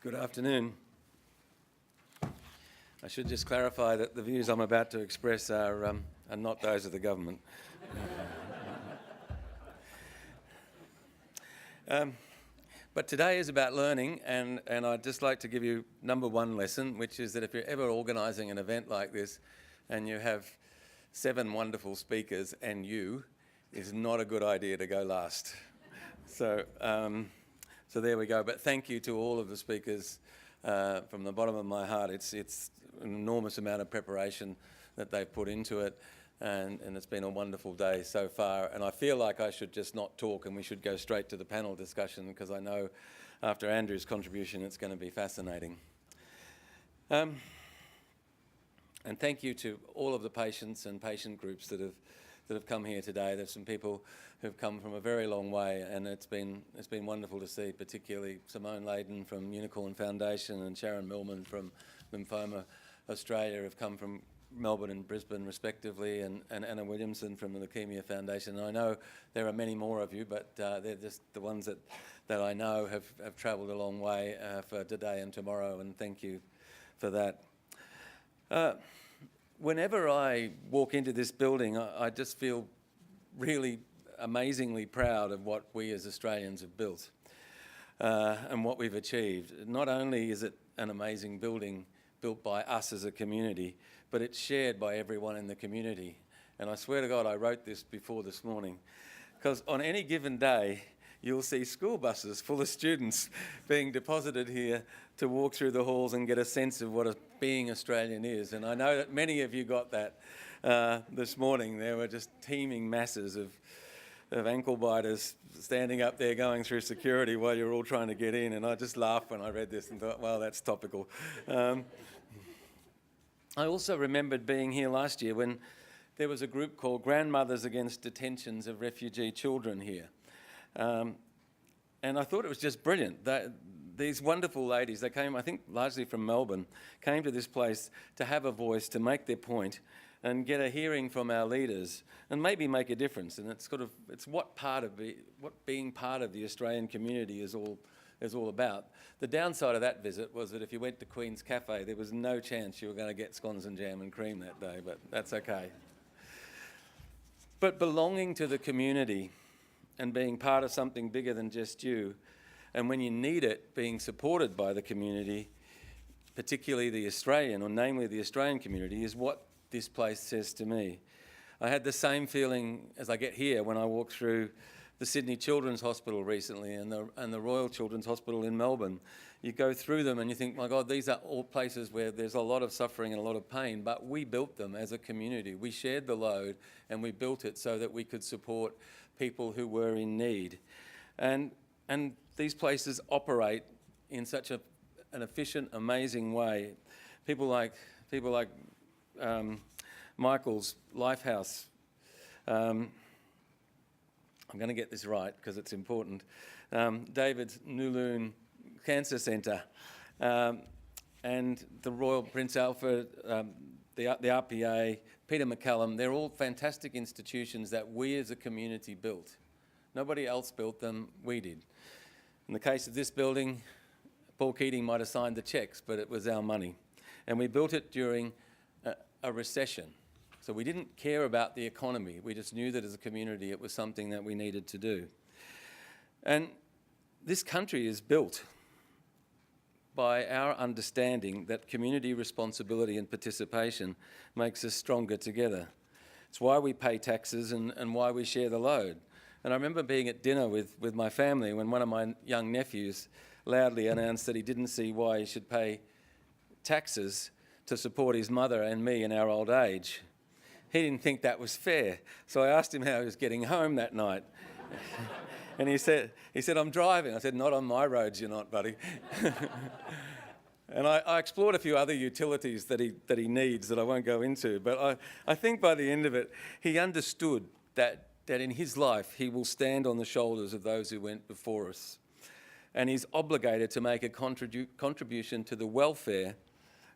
Good afternoon. I should just clarify that the views I'm about to express are not those of the government. But today is about learning, and I'd just like to give you number one lesson, which is that if you're ever organising an event like this and you have 7 wonderful speakers and you, is not a good idea to go last. So there we go. But thank you to all of the speakers from the bottom of my heart. It's an enormous amount of preparation that they've put into it, and it's been a wonderful day so far. And I feel like I should just not talk and we should go straight to the panel discussion, because I know after Andrew's contribution it's going to be fascinating. And thank you to all of the patients and patient groups that have come here today. There's some people who've come from a very long way, and it's been wonderful to see, particularly Simone Layden from Unicorn Foundation and Sharon Millman from Lymphoma Australia have come from Melbourne and Brisbane respectively, and Anna Williamson from the Leukemia Foundation. And I know there are many more of you, but they're just the ones that I know have travelled a long way for today and tomorrow, and thank you for that. Whenever I walk into this building, I just feel really amazingly proud of what we as Australians have built and what we've achieved. Not only is it an amazing building built by us as a community, but it's shared by everyone in the community. And I swear to God, I wrote this before this morning, because on any given day, you'll see school buses full of students being deposited here to walk through the halls and get a sense of what being Australian is. And I know that many of you got that this morning. There were just teeming masses of ankle biters standing up there going through security while you're all trying to get in. And I just laughed when I read this and thought, well, that's topical. I also remembered being here last year when there was a group called Grandmothers Against Detentions of Refugee Children here. And I thought it was just brilliant. These wonderful ladies, they came, I think, largely from Melbourne, came to this place to have a voice, to make their point, and get a hearing from our leaders, and maybe make a difference. And it's what being part of the Australian community is all about. The downside of that visit was that if you went to Queen's Cafe, there was no chance you were going to get scones and jam and cream that day, but that's okay. But belonging to the community and being part of something bigger than just you, and when you need it, being supported by the community, particularly the Australian, or namely the Australian community, is what this place says to me. I had the same feeling as I get here when I walk through the Sydney Children's Hospital recently and the Royal Children's Hospital in Melbourne. You go through them and you think, my God, these are all places where there's a lot of suffering and a lot of pain, but we built them as a community. We shared the load and we built it so that we could support people who were in need. And these places operate in such an efficient, amazing way. People like Michael's Lifehouse. I'm going to get this right because it's important. David's Nulun Cancer Centre, and the Royal Prince Alfred, the RPA, Peter McCallum. They're all fantastic institutions that we as a community built. Nobody else built them, we did. In the case of this building, Paul Keating might have signed the cheques, but it was our money. And we built it during a recession. So we didn't care about the economy. We just knew that as a community it was something that we needed to do. And this country is built by our understanding that community responsibility and participation makes us stronger together. It's why we pay taxes and why we share the load. And I remember being at dinner with my family when one of my young nephews loudly announced that he didn't see why he should pay taxes to support his mother and me in our old age. He didn't think that was fair. So I asked him how he was getting home that night. And he said, I'm driving. I said, not on my roads, you're not, buddy. And I explored a few other utilities that he needs that I won't go into. But I think by the end of it, he understood that in his life, he will stand on the shoulders of those who went before us. And he's obligated to make a contribution to the welfare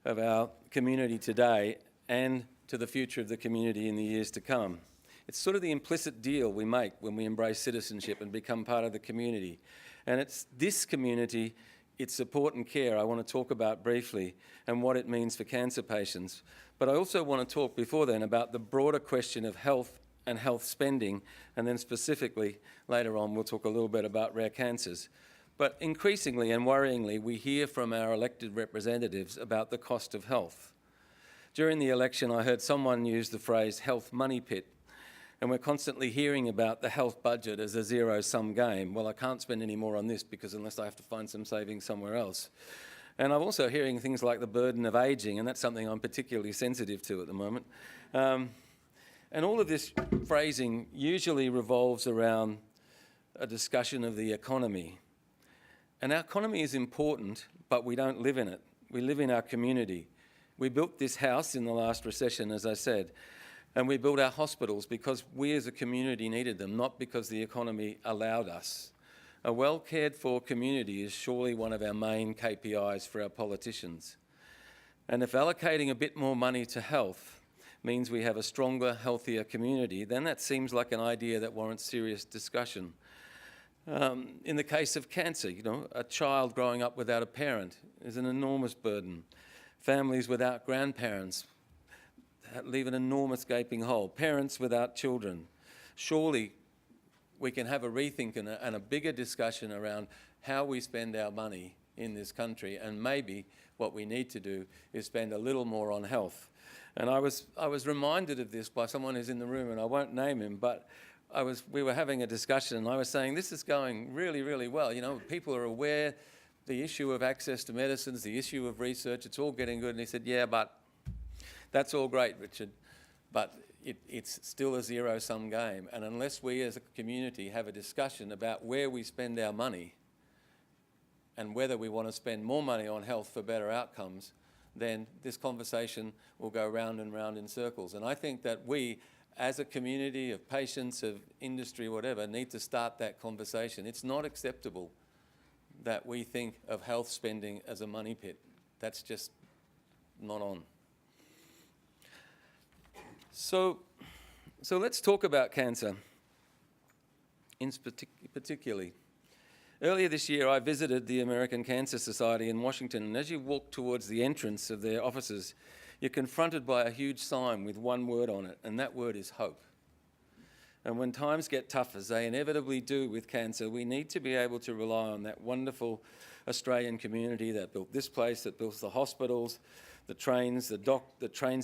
of our community today and to the future of the community in the years to come. It's sort of the implicit deal we make when we embrace citizenship and become part of the community. And it's this community its support and care I want to talk about briefly and what it means for cancer patients. But I also want to talk before then about the broader question of health and health spending, and then specifically later on we'll talk a little bit about rare cancers. But increasingly and worryingly, we hear from our elected representatives about the cost of health. During the election, I heard someone use the phrase health money pit, and we're constantly hearing about the health budget as a zero-sum game. Well, I can't spend any more on this because unless I have to find some savings somewhere else. And I'm also hearing things like the burden of ageing, and that's something I'm particularly sensitive to at the moment. And all of this phrasing usually revolves around a discussion of the economy. And our economy is important, but we don't live in it. We live in our community. We built this house in the last recession, as I said, and we built our hospitals because we as a community needed them, not because the economy allowed us. A well-cared-for community is surely one of our main KPIs for our politicians. And if allocating a bit more money to health means we have a stronger, healthier community, then that seems like an idea that warrants serious discussion. In the case of cancer, a child growing up without a parent is an enormous burden. Families without grandparents leave an enormous gaping hole. Parents without children. Surely we can have a rethink and a bigger discussion around how we spend our money in this country, and maybe what we need to do is spend a little more on health. And I was reminded of this by someone who's in the room, and I won't name him, but we were having a discussion, and I was saying, this is going really, really well. People are aware, the issue of access to medicines, the issue of research, it's all getting good. And he said, yeah, but that's all great, Richard, but it's still a zero-sum game. And unless we as a community have a discussion about where we spend our money and whether we want to spend more money on health for better outcomes, then this conversation will go round and round in circles. And I think that we, as a community of patients, of industry, whatever, need to start that conversation. It's not acceptable that we think of health spending as a money pit. That's just not on. So let's talk about cancer, particularly. Earlier this year, I visited the American Cancer Society in Washington, and as you walk towards the entrance of their offices, you're confronted by a huge sign with one word on it, and that word is hope. And when times get tough, as they inevitably do with cancer, we need to be able to rely on that wonderful Australian community that built this place, that builds the hospitals, that trains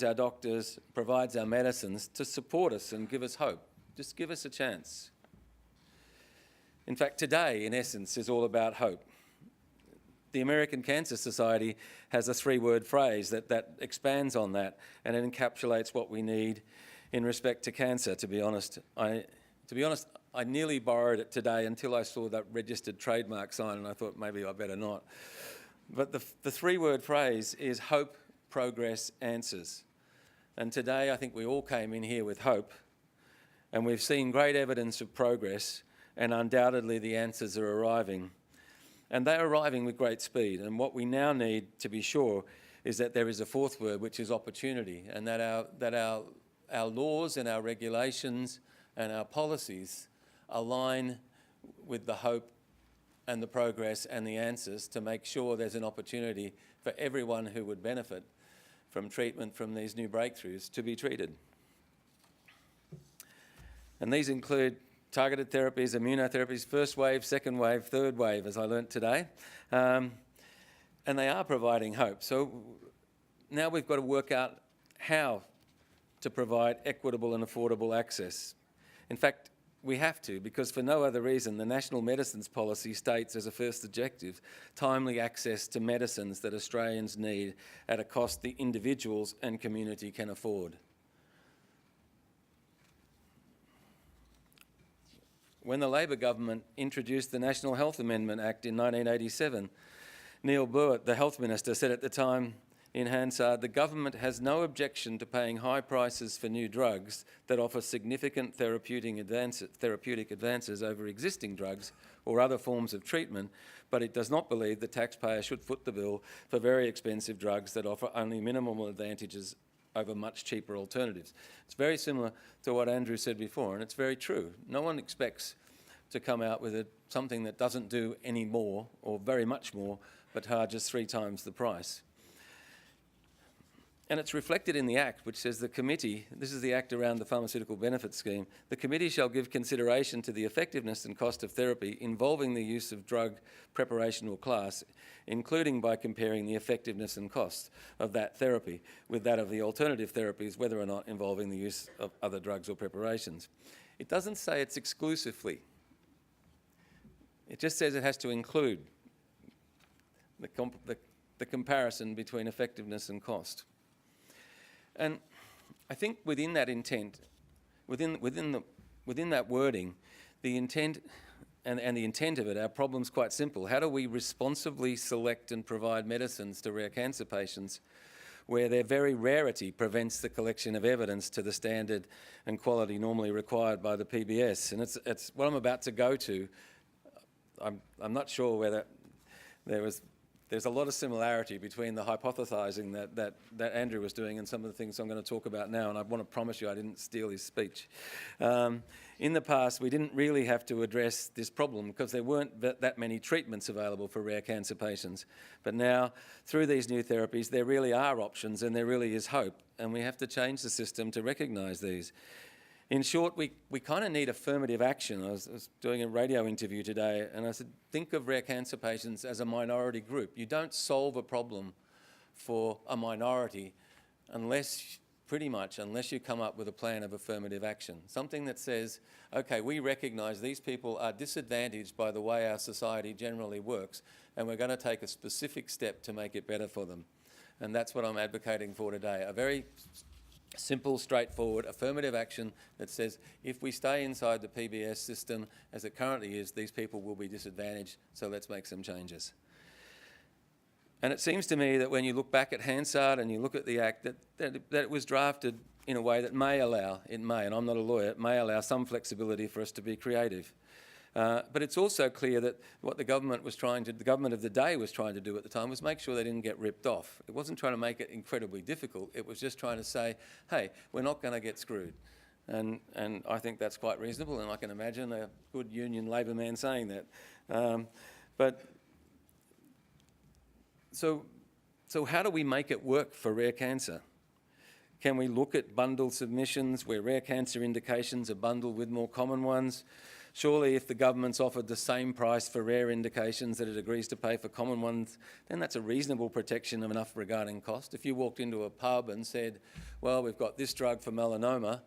our doctors, provides our medicines, to support us and give us hope. Just give us a chance. In fact, today, in essence, is all about hope. The American Cancer Society has a 3-word phrase that expands on that, and it encapsulates what we need in respect to cancer, to be honest. I nearly borrowed it today until I saw that registered trademark sign, and I thought maybe I better not. But the 3-word phrase is hope, progress, answers. And today I think we all came in here with hope, and we've seen great evidence of progress, and undoubtedly the answers are arriving. And they're arriving with great speed. And what we now need to be sure is that there is a 4th word, which is opportunity, and that our laws and our regulations and our policies align with the hope and the progress and the answers to make sure there's an opportunity for everyone who would benefit from treatment from these new breakthroughs to be treated. And these include targeted therapies, immunotherapies, 1st wave, 2nd wave, 3rd wave, as I learnt today. And they are providing hope. So now we've got to work out how to provide equitable and affordable access. In fact, we have to, because for no other reason, the National Medicines Policy states as a first objective, timely access to medicines that Australians need at a cost the individuals and community can afford. When the Labor government introduced the National Health Amendment Act in 1987, Neil Blewett, the Health Minister, said at the time in Hansard, the government has no objection to paying high prices for new drugs that offer significant therapeutic advances over existing drugs or other forms of treatment, but it does not believe the taxpayer should foot the bill for very expensive drugs that offer only minimal advantages over much cheaper alternatives. It's very similar to what Andrew said before, and it's very true. No one expects to come out with something that doesn't do any more or very much more but charges 3 times the price. And it's reflected in the Act, which says the committee, this is the Act around the Pharmaceutical Benefits Scheme, the committee shall give consideration to the effectiveness and cost of therapy involving the use of drug preparation or class, including by comparing the effectiveness and cost of that therapy with that of the alternative therapies, whether or not involving the use of other drugs or preparations. It doesn't say it's exclusively. It just says it has to include the comparison between effectiveness and cost. And I think within that intent, within that wording, the intent and the intent of it, our problem's quite simple. How do we responsibly select and provide medicines to rare cancer patients where their very rarity prevents the collection of evidence to the standard and quality normally required by the PBS? And it's what I'm about to go to. I'm not sure whether there's a lot of similarity between the hypothesising that Andrew was doing and some of the things I'm going to talk about now, and I want to promise you I didn't steal his speech. In the past, we didn't really have to address this problem because there weren't that many treatments available for rare cancer patients. But now, through these new therapies, there really are options and there really is hope, and we have to change the system to recognise these. In short, we kind of need affirmative action. I was doing a radio interview today and I said, think of rare cancer patients as a minority group. You don't solve a problem for a minority unless you come up with a plan of affirmative action. Something that says, okay, we recognise these people are disadvantaged by the way our society generally works and we're going to take a specific step to make it better for them. And that's what I'm advocating for today. A very simple, straightforward, affirmative action that says if we stay inside the PBS system as it currently is, these people will be disadvantaged, so let's make some changes. And it seems to me that when you look back at Hansard and you look at the Act, that it was drafted in a way that may allow, and I'm not a lawyer, it may allow some flexibility for us to be creative. But it's also clear that what the government of the day was trying to do at the time was make sure they didn't get ripped off. It wasn't trying to make it incredibly difficult. It was just trying to say, hey, we're not going to get screwed. And I think that's quite reasonable, and I can imagine a good union Labor man saying that. So how do we make it work for rare cancer? Can we look at bundled submissions where rare cancer indications are bundled with more common ones? Surely if the government's offered the same price for rare indications that it agrees to pay for common ones, then that's a reasonable protection of enough regarding cost. If you walked into a pub and said, well, we've got this drug for melanoma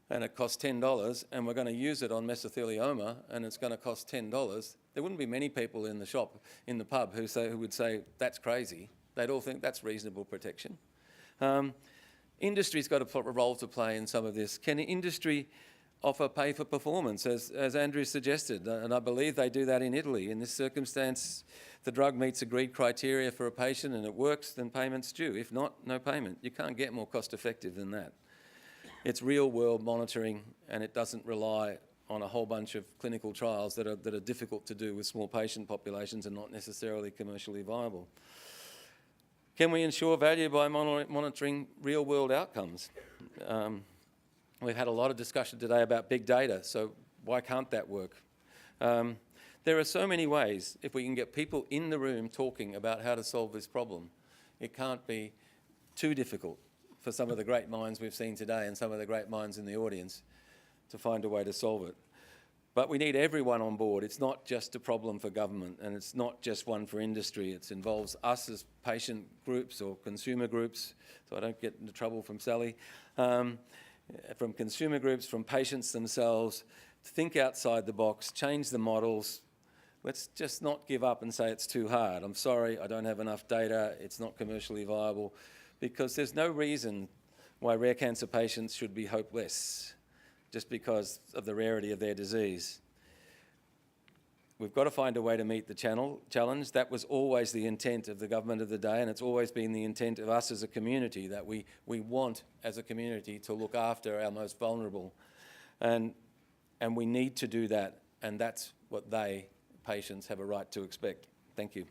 and it costs $10 and we're going to use it on mesothelioma and it's going to cost $10, there wouldn't be many people in the shop, in the pub, who would say, that's crazy. They'd all think that's reasonable protection. Industry's got a role to play in some of this. Can industry offer pay for performance, as Andrew suggested, and I believe they do that in Italy. In this circumstance, the drug meets agreed criteria for a patient and it works, then payment's due. If not, no payment. You can't get more cost effective than that. It's real world monitoring and it doesn't rely on a whole bunch of clinical trials that are difficult to do with small patient populations and not necessarily commercially viable. Can we ensure value by monitoring real world outcomes? We've had a lot of discussion today about big data, so why can't that work? There are so many ways, if we can get people in the room talking about how to solve this problem, it can't be too difficult for some of the great minds we've seen today and some of the great minds in the audience to find a way to solve it. But we need everyone on board. It's not just a problem for government and it's not just one for industry. It involves us as patient groups or consumer groups, so I don't get into trouble from Sally. From consumer groups, from patients themselves, think outside the box, change the models. Let's just not give up and say it's too hard. I'm sorry, I don't have enough data, it's not commercially viable, because there's no reason why rare cancer patients should be hopeless just because of the rarity of their disease. We've got to find a way to meet the challenge. That was always the intent of the government of the day, and it's always been the intent of us as a community, that we want as a community to look after our most vulnerable. And we need to do that, and that's what patients have a right to expect. Thank you.